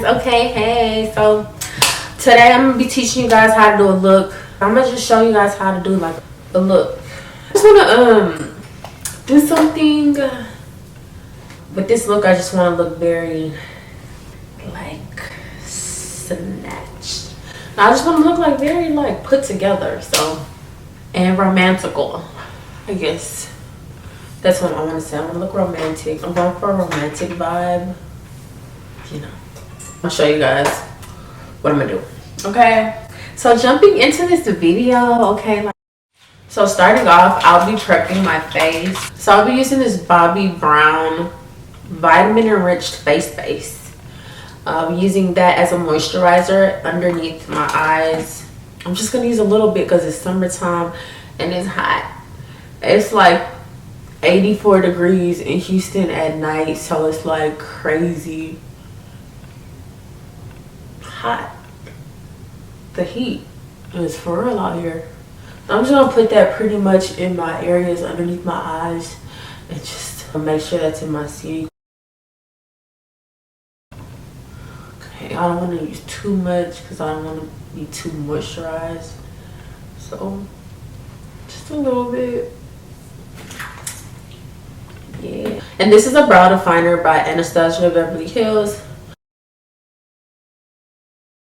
Okay, hey, so today I'm gonna be teaching you guys how to do a look. I'm gonna just show you guys how to do like a look. I just wanna do something with this look. I just want to look very like snatched. I just want to look like very like put together, so, and romantical. I guess that's what I want to say. I want to look romantic. I'm going for a romantic vibe, you know. I'll show you guys what I'm gonna do. Okay, so jumping into this video, okay, so starting off, I'll be prepping my face. So I'll be using this Bobbi Brown vitamin enriched face base. I'm using that as a moisturizer underneath my eyes. I'm just gonna use a little bit because it's summertime and it's hot. It's like 84 degrees in Houston at night, so it's like crazy hot. The heat is for real out here. I'm just gonna put that pretty much in my areas underneath my eyes and just make sure that's in my seed. Okay, I don't want to use too much because I don't want to be too moisturized. So just a little bit. Yeah. And this is a brow definer by Anastasia Beverly Hills.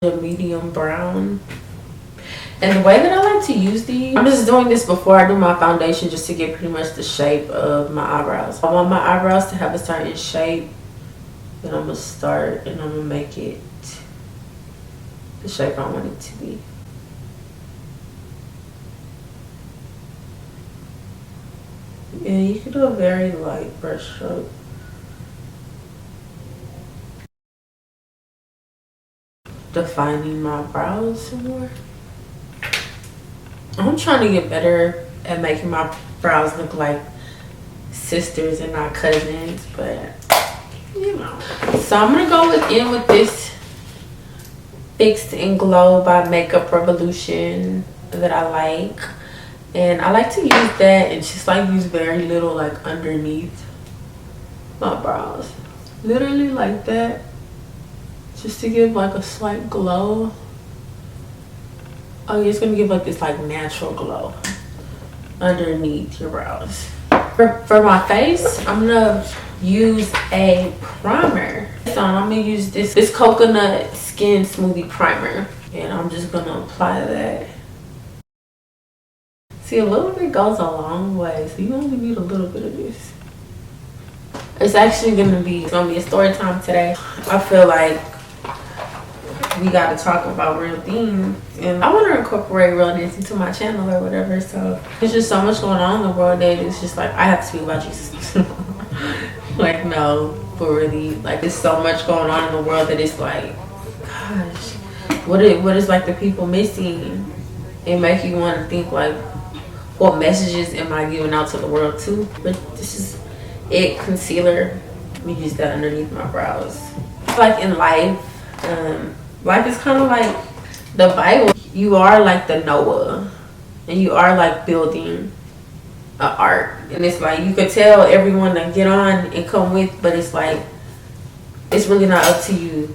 A medium brown. And the way that I like to use these, I'm just doing this before I do my foundation just to get pretty much the shape of my eyebrows. I want my eyebrows to have a certain shape. Then I'm going to start and I'm going to make it the shape I want it to be. Yeah, you can do a very light brush stroke. Defining my brows some more. I'm trying to get better at making my brows look like sisters and not cousins, but you know. So I'm gonna go in with this Fix and Glow by Makeup Revolution that I like, and I like to use that and just like use very little like underneath my brows, literally like that, just to give like a slight glow. Oh, yeah, it's gonna give like this like natural glow underneath your brows. For my face, I'm gonna use a primer. So I'm gonna use this coconut skin smoothie primer, and I'm just gonna apply that. See, a little bit goes a long way, so you only need a little bit of this. It's actually gonna be a story time today. I feel like we got to talk about real things, and I want to incorporate realness into my channel or whatever. So there's just so much going on in the world that it's just like I have to speak about Jesus. Like, no, for really, like there's so much going on in the world that it's like, gosh, what is like the people missing? It makes you want to think like, what messages am I giving out to the world too? But this is it, concealer. Let me use that underneath my brows. Like in life, life is kind of like the Bible. You are like the Noah, and you are like building an ark, and it's like you could tell everyone to get on and come with, but it's like it's really not up to you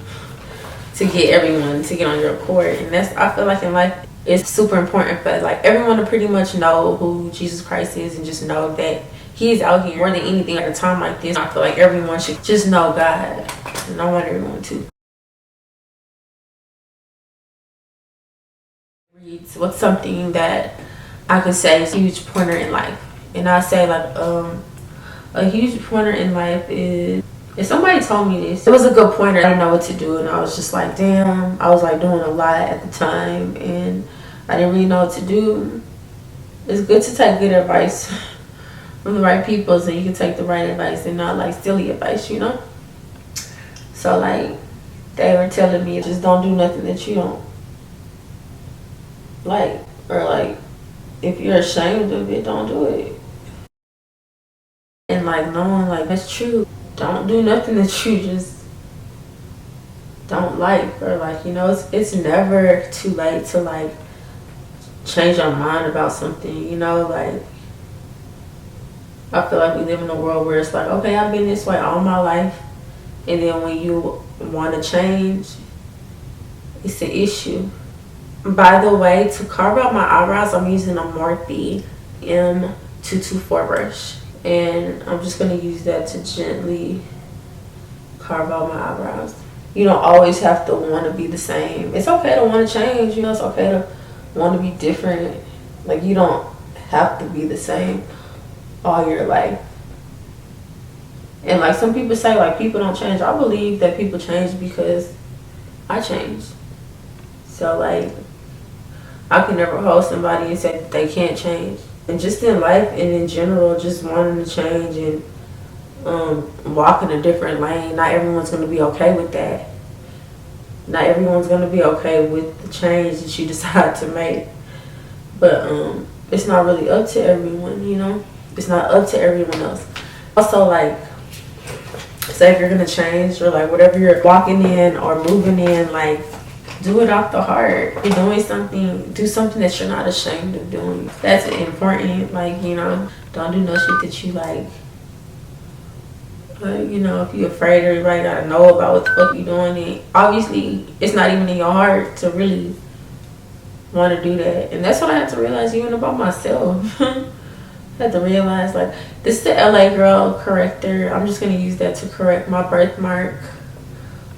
to get everyone to get on your accord. And that's, I feel like in life it's super important for like everyone to pretty much know who Jesus Christ is and just know that He's out here more than anything at a time like this. I feel like everyone should just know God, and I want everyone to. What's something that I could say is a huge pointer in life? And I say like a huge pointer in life is, if somebody told me this, it was a good pointer. I didn't know what to do, and I was just like, damn, I was like doing a lot at the time and I didn't really know what to do. It's good to take good advice from the right people, so you can take the right advice and not like silly advice, you know. So like they were telling me, just don't do nothing that you don't like, or like if you're ashamed of it, don't do it. And like knowing like that's true, don't do nothing that you just don't like, or like, you know, it's never too late to like change your mind about something, you know. Like I feel like we live in a world where it's like, okay, I've been this way all my life, and then when you want to change, it's an issue. By the way, to carve out my eyebrows, I'm using a Morphe M224 brush. And I'm just going to use that to gently carve out my eyebrows. You don't always have to want to be the same. It's okay to want to change. You know, it's okay to want to be different. Like, you don't have to be the same all your life. And like some people say, like, people don't change. I believe that people change because I changed. So like, I can never hold somebody and say that they can't change. And just in life and in general, just wanting to change and walk in a different lane. Not everyone's going to be okay with that. Not everyone's going to be okay with the change that you decide to make. But it's not really up to everyone, you know. It's not up to everyone else. Also, like, say if you're going to change or like whatever you're walking in or moving in, like, do it off the heart. You're doing something, do something that you're not ashamed of doing. That's important. Like, you know, don't do no shit that you like, you know, if you're afraid everybody gotta know about what the fuck you doing, and obviously it's not even in your heart to really want to do that. And that's what I had to realize even about myself. I had to realize, like, this is the LA Girl corrector. I'm just gonna use that to correct my birthmark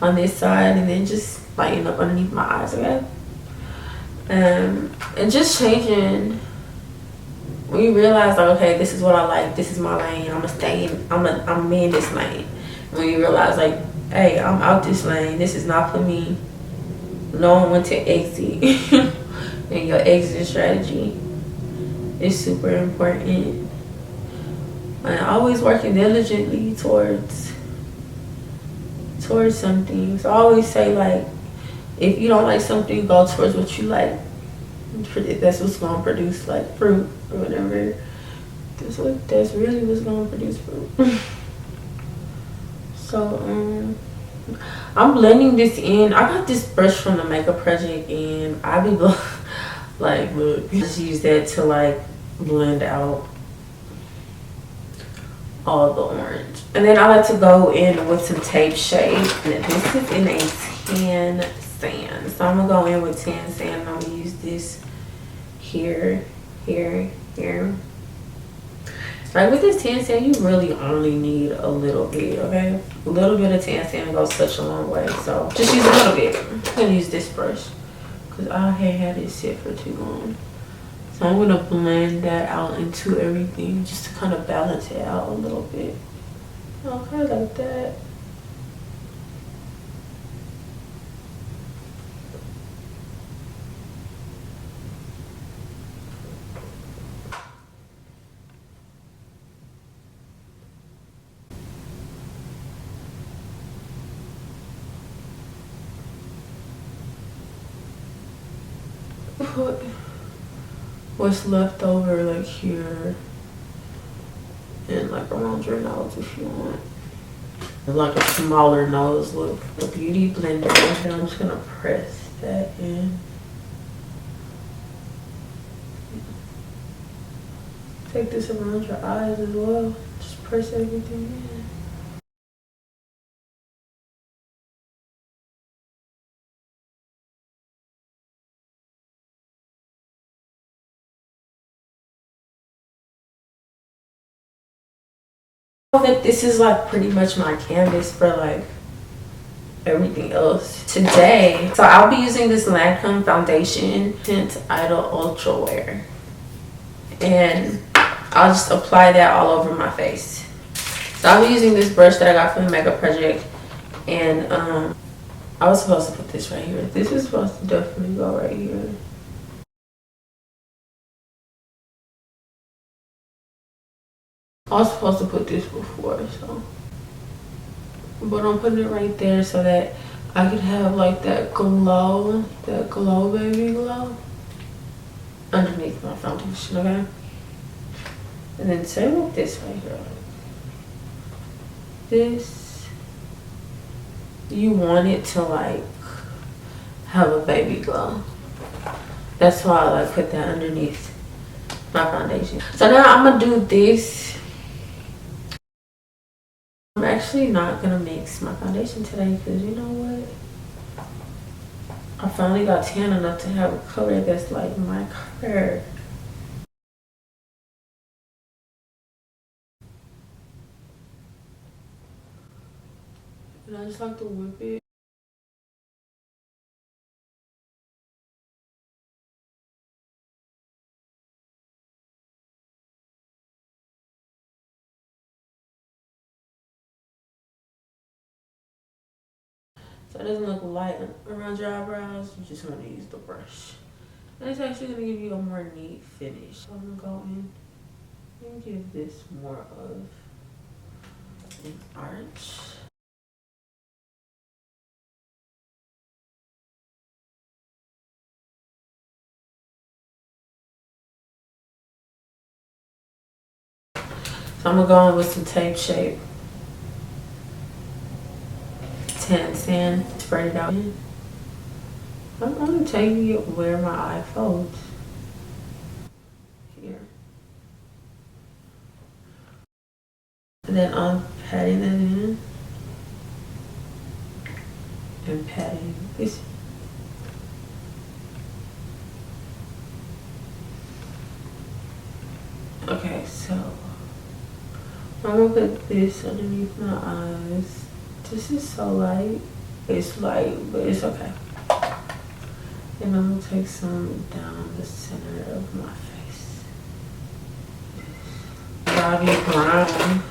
on this side and then just lighten up underneath my eyes, okay? And just changing when you realize, like, okay, this is what I like, this is my lane, I'm gonna stay in, I'm in this lane. When you realize, like, hey, I'm out this lane, this is not for me, knowing when to exit. And your exit strategy is super important. And always working diligently towards something. So I always say, like, if you don't like something, go towards what you like. That's what's gonna produce, like, fruit or whatever. That's really what's gonna produce fruit. So I'm blending this in. I got this brush from the Makeup Project, and I be like, look, just use that to like blend out all the orange. And then I like to go in with some tape shade. And this is in a tan sand. So I'm gonna go in with tan sand, and I'm gonna use this here, here, here. Like, with this tan sand, you really only need a little bit, okay? A little bit of tan sand goes such a long way. So just use a little bit. I'm gonna use this brush because I had it sit for too long. So I'm gonna blend that out into everything just to kind of balance it out a little bit. Okay, like that. Put what's left over, like, here and like around your nose if you want. Like a smaller nose look. The Beauty Blender, and I'm just gonna press that in. Take this around your eyes as well. Just press everything in. That this is like pretty much my canvas for like everything else today. So I'll be using this Lancome foundation, Teint Idole Ultra Wear, and I'll just apply that all over my face. So I'll be using this brush that I got from the Makeup Project, and I was supposed to put this right here. This is supposed to definitely go right here. I was supposed to put this before, so, but I'm putting it right there so that I could have like that glow baby glow underneath my foundation, okay? And then same with this right here. This, you want it to like have a baby glow. That's why I like put that underneath my foundation. So now I'm gonna do this. I'm actually actually not gonna mix my foundation today because you know what? I finally got tan enough to have a color that's like my color. And I just like to whip it. So it doesn't look light around your eyebrows. You just want to use the brush. And it's actually going to give you a more neat finish. So I'm going to go in and give this more of an arch. So I'm going to go in with some tape shape. Tan sand, spread it out. I'm going to take it where my eye folds. Here. And then I'm patting that in. And patting this. Okay, so I'm gonna put this underneath my eyes. This is so light. It's light, but it's okay. And I'm gonna take some down the center of my face. Bobby Brown.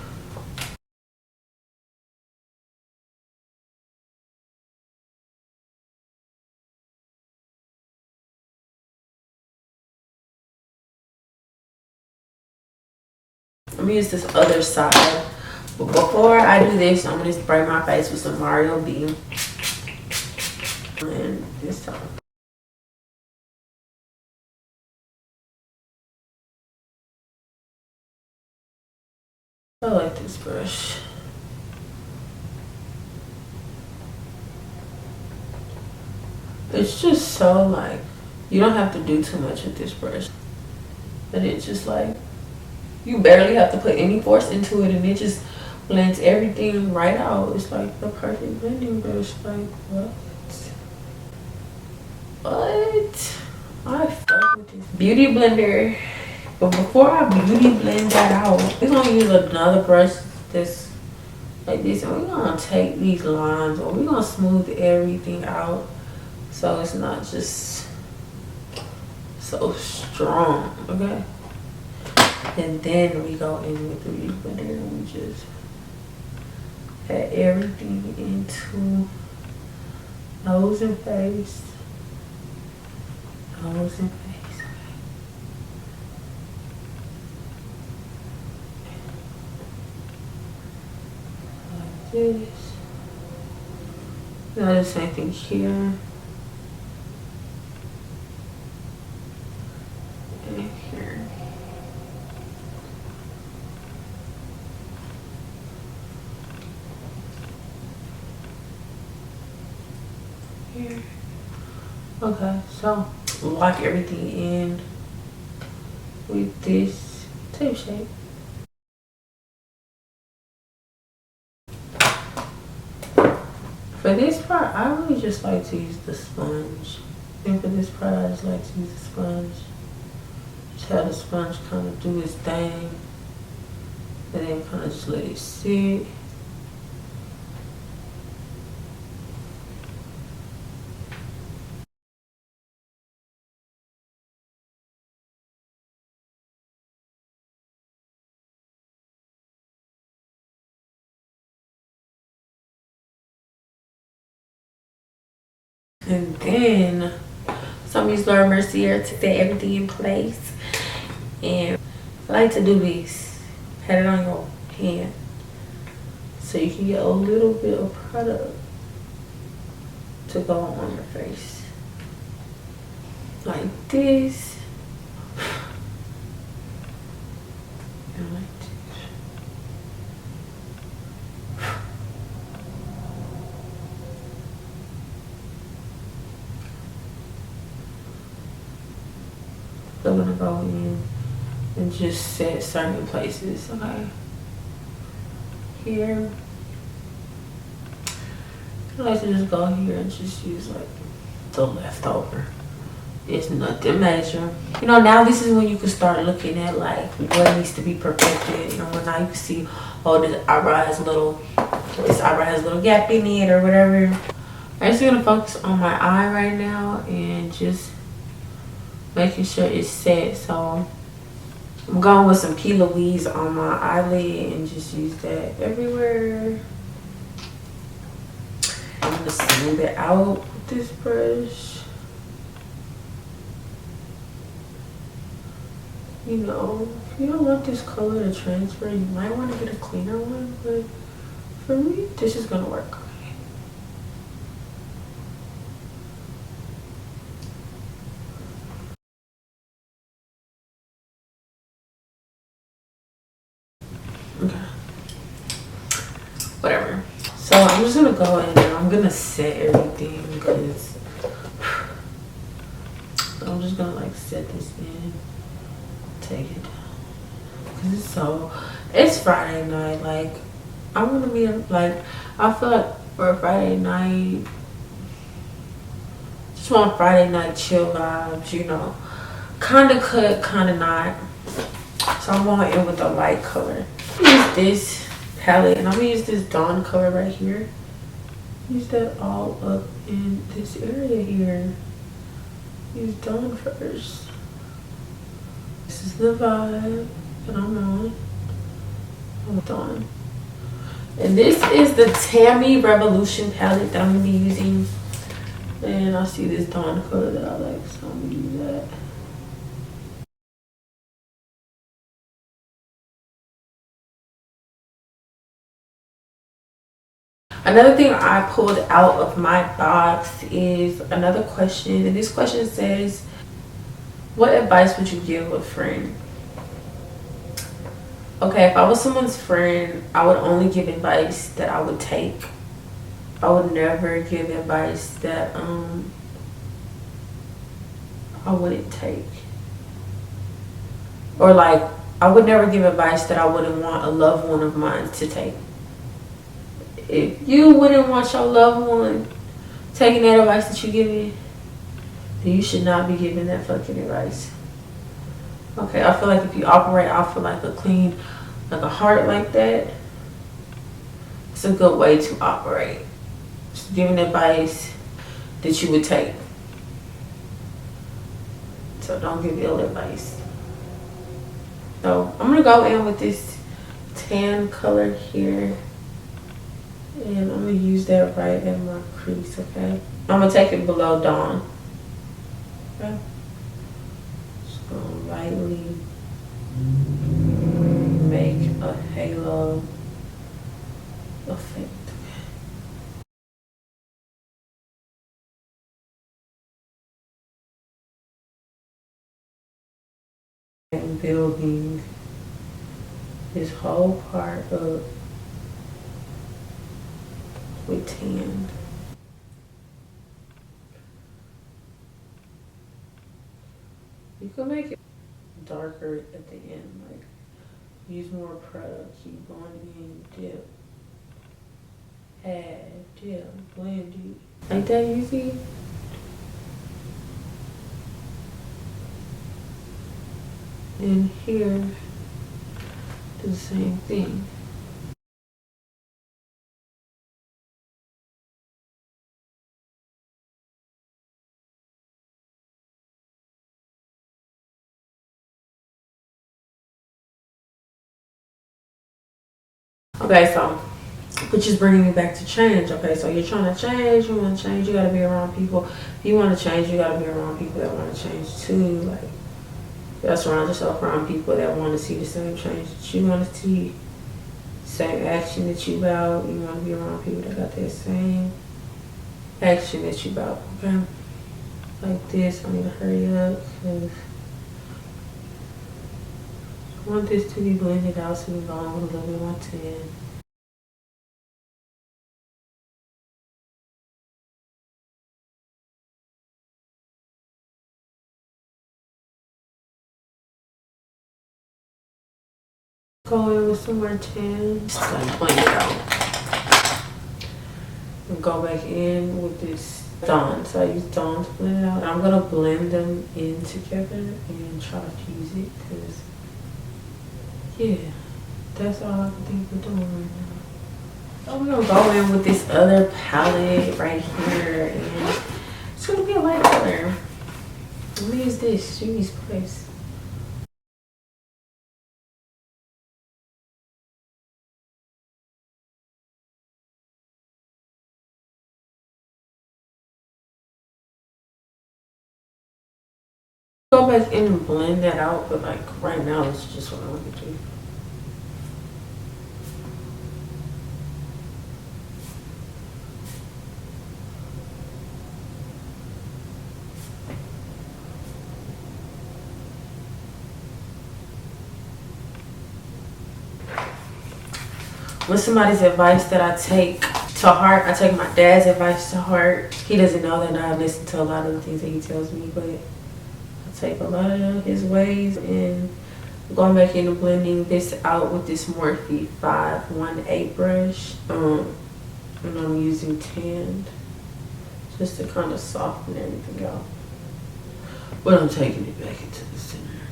I'm gonna use this other side. But before I do this, I'm gonna spray my face with some Mario B. And this time. I like this brush. It's just so like, you don't have to do too much with this brush. But it's just like, you barely have to put any force into it and it just blends everything right out. It's like the perfect blending brush. Like, what? What? I fuck with this beauty blender. But before I beauty blend that out, we're gonna use another brush that's like this, and we're gonna take these lines or we're gonna smooth everything out so it's not just so strong, okay? And then we go in with the beauty blender and we just add everything into nose and face, nose and face. This. Now the same thing here. And here. Here. Okay, so lock everything in with this tape shape. For this part, I really just like to use the sponge. And for this part, I just like to use the sponge. Just have the sponge kind of do its thing. And then kind of just let it sit. And then, so I'm using Laura Mercier to set everything in place. And I like to do this. Pat it on your hand. So you can get a little bit of product to go on your face. Like this. And like this. So I'm gonna go in and just set certain places, okay? Here, I like to just go here and just use like the leftover. It's nothing major. You know, now this is when you can start looking at like what needs to be perfected. You know, now you can see, oh, this eyebrow has a little gap in it or whatever. I'm just gonna focus on my eye right now and just making sure it's set. So I'm going with some P. Louise on my eyelid and just use that everywhere. I'm gonna smooth it out with this brush. You know, if you don't want this color to transfer, you might want to get a cleaner one, but for me, this is gonna work. Okay. Whatever. So I'm just gonna go in and I'm gonna set everything because I'm just gonna like set this in, take it down. Cause it's Friday night. Like I'm gonna be like, I feel like for a Friday night, just want Friday night chill vibes, you know, kind of cut, kind of not. So I'm going in with a light color. Use this palette and I'm gonna use this Dawn color right here. Use that all up in this area here. Use Dawn first. This is the vibe that I'm on. I'm Dawn. And this is the Tammy Revolution palette that I'm gonna be using. And I see this Dawn color that I like, so I'm gonna use that. Another thing I pulled out of my box is another question, and this question says, what advice would you give a friend? Okay, if I was someone's friend, I would only give advice that I would take. I would never give advice that I wouldn't take. Or like, I would never give advice that I wouldn't want a loved one of mine to take. If you wouldn't want your loved one taking that advice that you give me, then you should not be giving that fucking advice. Okay, I feel like if you operate off of like a clean, like a heart like that, it's a good way to operate. Just giving advice that you would take. So don't give ill advice. So I'm gonna go in with this tan color here. And I'm gonna use that right in my crease, okay? I'm gonna take it below Dawn. Okay? Just gonna lightly make a halo effect. And building this whole part up with tan. You can make it darker at the end, like use more product, keep going in, dip, add, dip, blend it. Like that easy. And here, do the same thing. Okay, so which is bringing me back to change. Okay, so you're trying to change, you want to change, you got to be around people. If you want to change, you got to be around people that want to change too. Like, you got to surround yourself around people that want to see the same change that you want to see, same action that you about. You want to be around people that got that same action that you about. Okay, like this. I need to hurry up because I want this to be blended out so we can go on with a little bit more tan. Go in with some more tan. Just gonna blend it out. and go back in with this Dawn. So I use Dawn to blend it out. I'm gonna blend them in together and try to fuse it because, yeah, that's all I can think of doing right now. So we're gonna go in with this other palette right here, and it's gonna be a light color. Let me use this, Jimmy's Place. Go back in and blend that out, but like right now, it's just what I want to do. With somebody's advice that I take to heart, I take my dad's advice to heart. He doesn't know that I listen to a lot of the things that he tells me, but I take a lot of his ways and going back in and blending this out with this Morphe 518 brush. And I'm using Teint just to kind of soften everything out. But I'm taking it back into the center.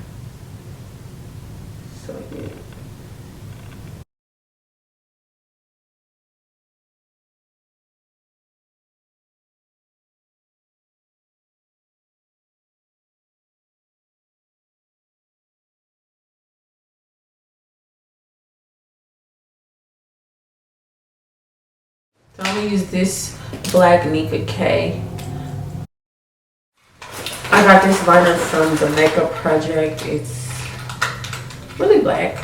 So yeah. So I'm gonna use this black Nika K. I got this liner from the Makeup Project. It's really black.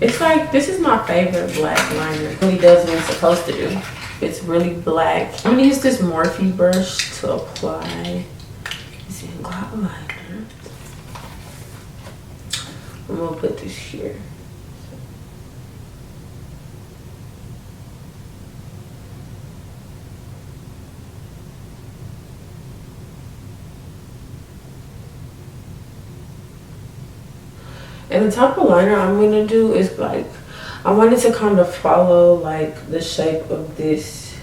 It's like, this is my favorite black liner. It really does what it's supposed to do. It's really black. I'm gonna use this Morphe brush to apply this liner. I'm gonna put this here. And the type of liner I'm gonna do is like, I wanted to kind of follow like the shape of this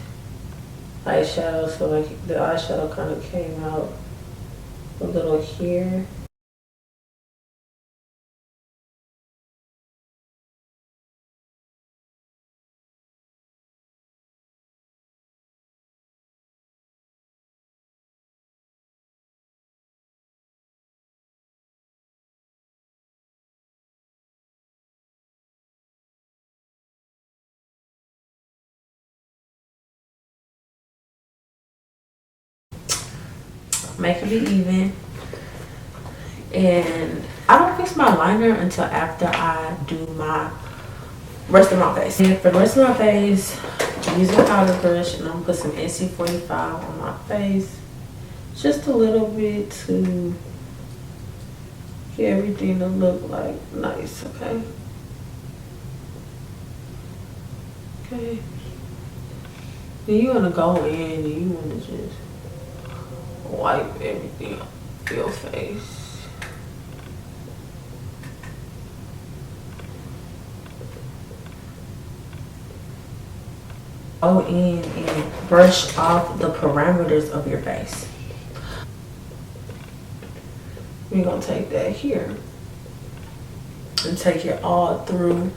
eyeshadow. So like the eyeshadow kind of came out a little here. Make it even. And I don't fix my liner until after I do my rest of my face. And for the rest of my face, I'm using a powder brush and I'm gonna put some NC45 on my face. Just a little bit to get everything to look like nice, okay? Okay. Then you wanna go in and you wanna just wipe everything off your face. Go in and brush off the parameters of your face. We're gonna take that here and take it all through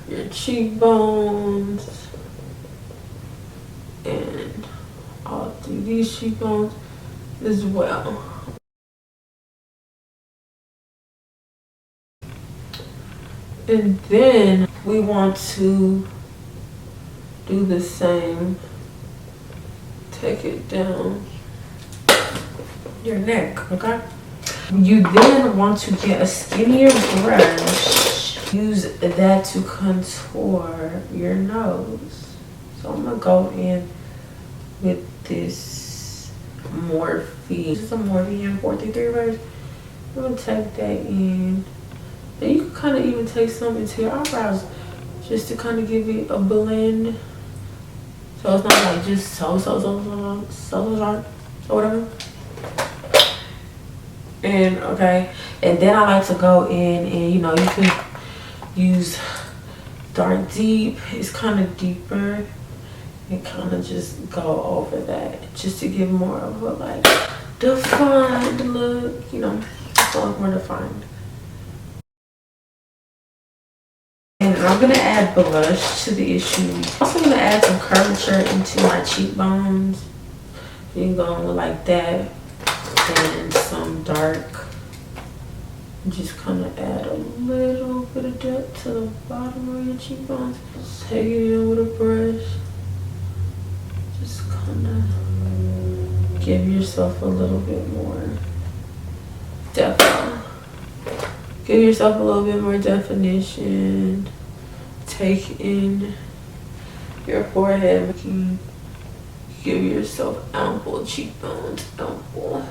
your cheekbones and all through these cheekbones as well. And then we want to do the same. Take it down your neck, okay? You then want to get a skinnier brush. Use that to contour your nose. So I'm gonna go in with this Morphe. This is a Morphe M433 brush. I'm gonna take that in. And you can kind of even take some into your eyebrows just to kind of give it a blend. So it's not like just so or whatever. And okay, and then I like to go in and you know, you can use Dark Deep. It's kind of deeper. and kind of just go over that, just to give more of a like defined look, you know, so more defined. And I'm gonna add blush to the issue. I'm also gonna add some curvature into my cheekbones. You can go in with like that and some dark. Just kind of add a little bit of depth to the bottom of your cheekbones. Take it in with a brush. Just kind of give yourself a little bit more depth. Give yourself a little bit more definition. Take in your forehead. Give yourself ample cheekbones, ample.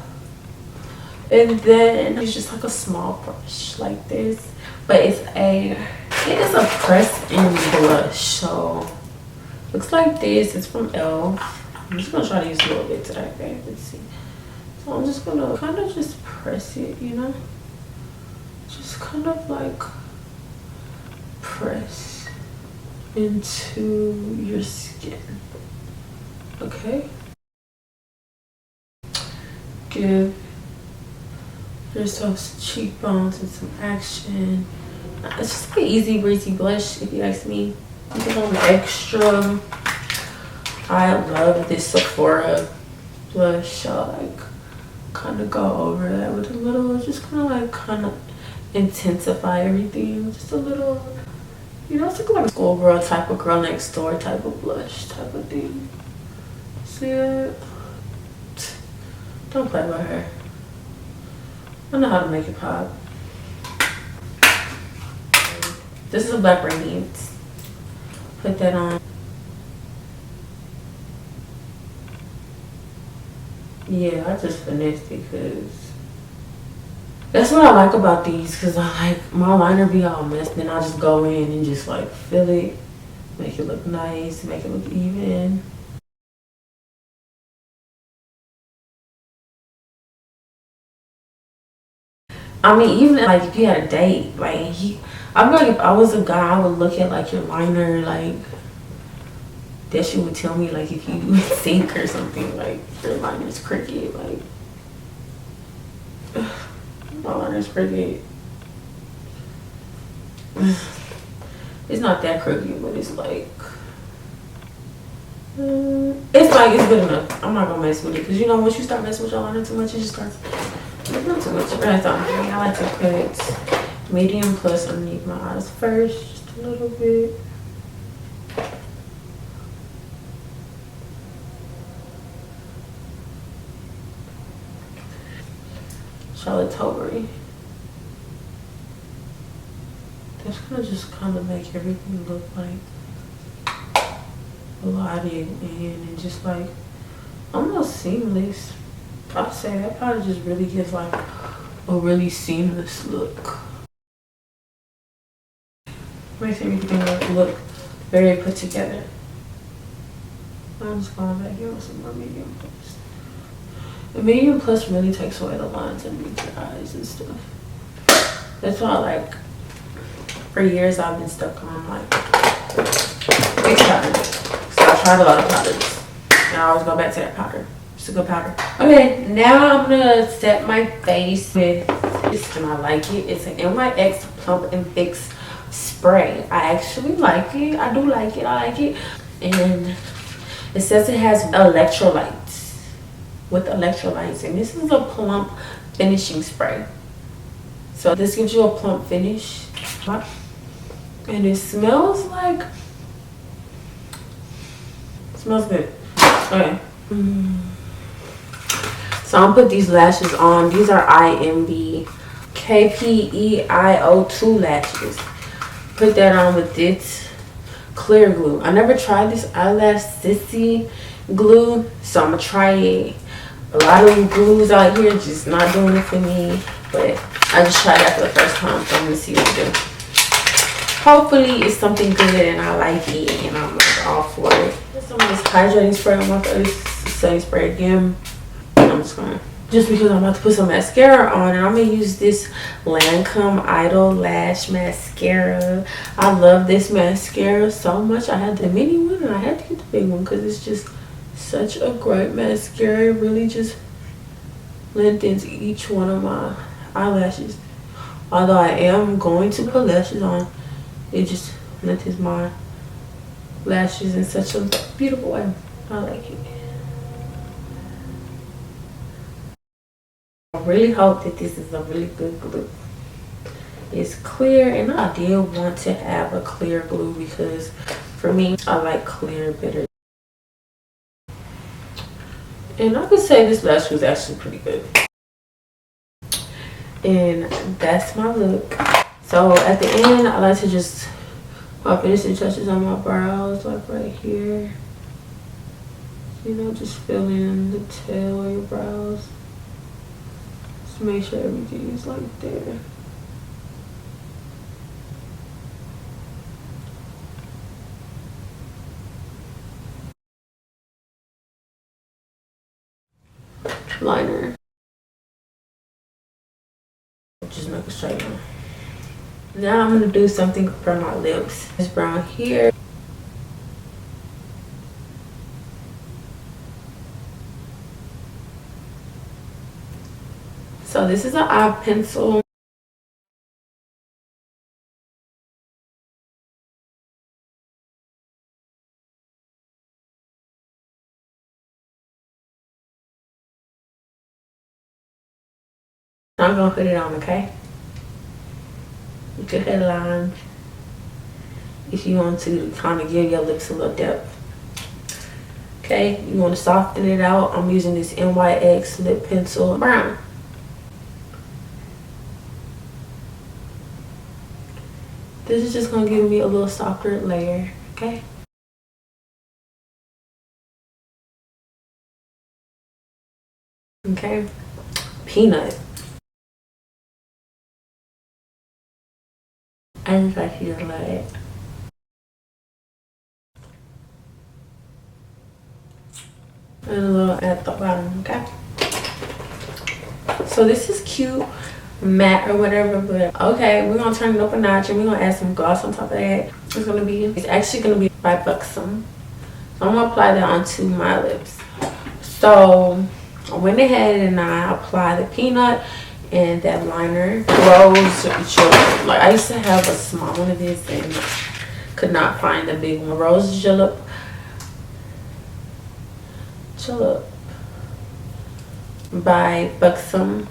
And then it's just like a small brush like this. But it is a press-in blush. So looks like this. It's from e.l.f. I'm just gonna try to use a little bit today, okay? Let's see. So I'm just gonna kind of just press it, you know? Just kind of like press into your skin. Okay? Give yourself some cheekbones and some action. It's just like an easy breezy blush, if you ask me. You can go extra. I love this Sephora blush. So like kind of go over that with a little, just kind of intensify everything. Just a little, you know, it's like a schoolgirl type of girl next door type of blush type of thing. See it? Don't play with her. I know how to make it pop. This is a black radiance. Put that on. Yeah, I just finessed it because that's what I like about these, because I like my liner be all messed, then I just go in and just like fill it, make it look nice, make it look even. I mean, even like if you had a date, like I feel like if I was a guy, I would look at like your liner, like that shit would tell me like if you sink or something, like your liner's crooked, like my liner's crooked. It's not that crooked, but it's like it's good enough. I'm not gonna mess with it, because you know once you start messing with your liner too much, it just starts. Not too much. I like to put medium plus underneath my eyes first, just a little bit. Charlotte Tilbury. That's gonna just kind of make everything look like blotted and just like almost seamless. I'd say that probably just really gives like a really seamless look. Makes everything look very put together. I'm just going back here with some more medium plus. The medium plus really takes away the lines underneath your eyes and stuff. That's why like for years I've been stuck on like big powder. So I tried a lot of powders and I always go back to that powder. It's a good powder. Okay, now I'm gonna set my face with this, and I like it. It's an NYX Plump and Fix spray. I actually like it. I do like it. I like it. And it says it has electrolytes, with electrolytes, and this is a plump finishing spray. So this gives you a plump finish, and it smells like. It smells good. Okay. So I'm gonna put these lashes on. These are IMB KPEIO2 lashes. Put that on with this clear glue. I never tried this elasticity glue, so I'm gonna try it. A lot of glues out here just not doing it for me, but I just tried that for the first time, so I'm gonna see what it do. Hopefully it's something good and I like it and I'm like all for it. Some of this hydrating spray on my face, setting spray again. I'm I'm just gonna, just because I'm about to put some mascara on, and I'm gonna use this Lancome Idole Lash Mascara. I love this mascara so much. I had the mini one and I had to get the big one because it's just such a great mascara. It really just lengthens each one of my eyelashes. Although I am going to put lashes on, it just lengthens my lashes in such a beautiful way. I like it. I really hope that this is a really good glue. It's clear, and I did want to have a clear glue because for me, I like clear better. And I could say this lash was actually pretty good. And that's my look. So at the end, I like to just finishing touches on my brows, like right here. You know, just fill in the tail of your brows. Just make sure everything is like there. Liner. Just make a straight line. Now I'm gonna do something for my lips. This brown here. So this is an eye pencil. I'm gonna put it on, okay? You can headline if you want to kind of give your lips a little depth. Okay, you want to soften it out. I'm using this NYX lip pencil brown. This is just gonna give me a little softer layer, okay? Okay, peanut. I just like you to love it. And a little at the bottom, okay? So this is cute, matte or whatever, but okay, we're gonna turn it up a notch and we're gonna add some gloss on top of that. It's actually gonna be by Buxom. So I'm gonna apply that onto my lips. So I went ahead and I applied the peanut and that liner. Rose Julep. Like I used to have a small one of this and could not find the big one. Rose Julep. By Buxom.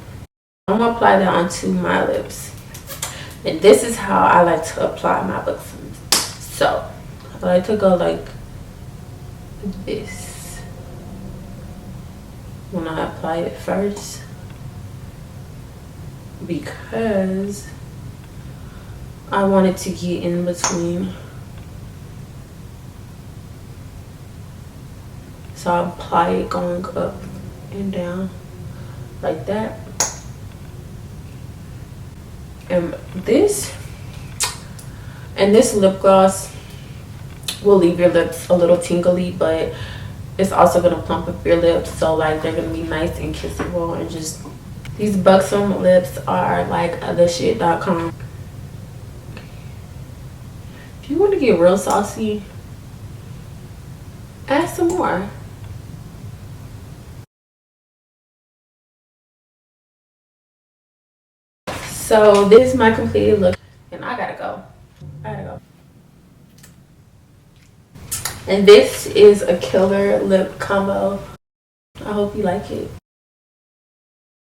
I'm gonna apply that onto my lips. And this is how I like to apply my Buxom. So I like to go like this when I apply it first, because I want it to get in between. So I apply it going up and down like that. And this lip gloss will leave your lips a little tingly, but it's also gonna plump up your lips, so like they're gonna be nice and kissable. And just these Buxom lips are like theshit.com. If you want to get real saucy, add some more. So this is my completed look, and I gotta go. And this is a killer lip combo. I hope you like it.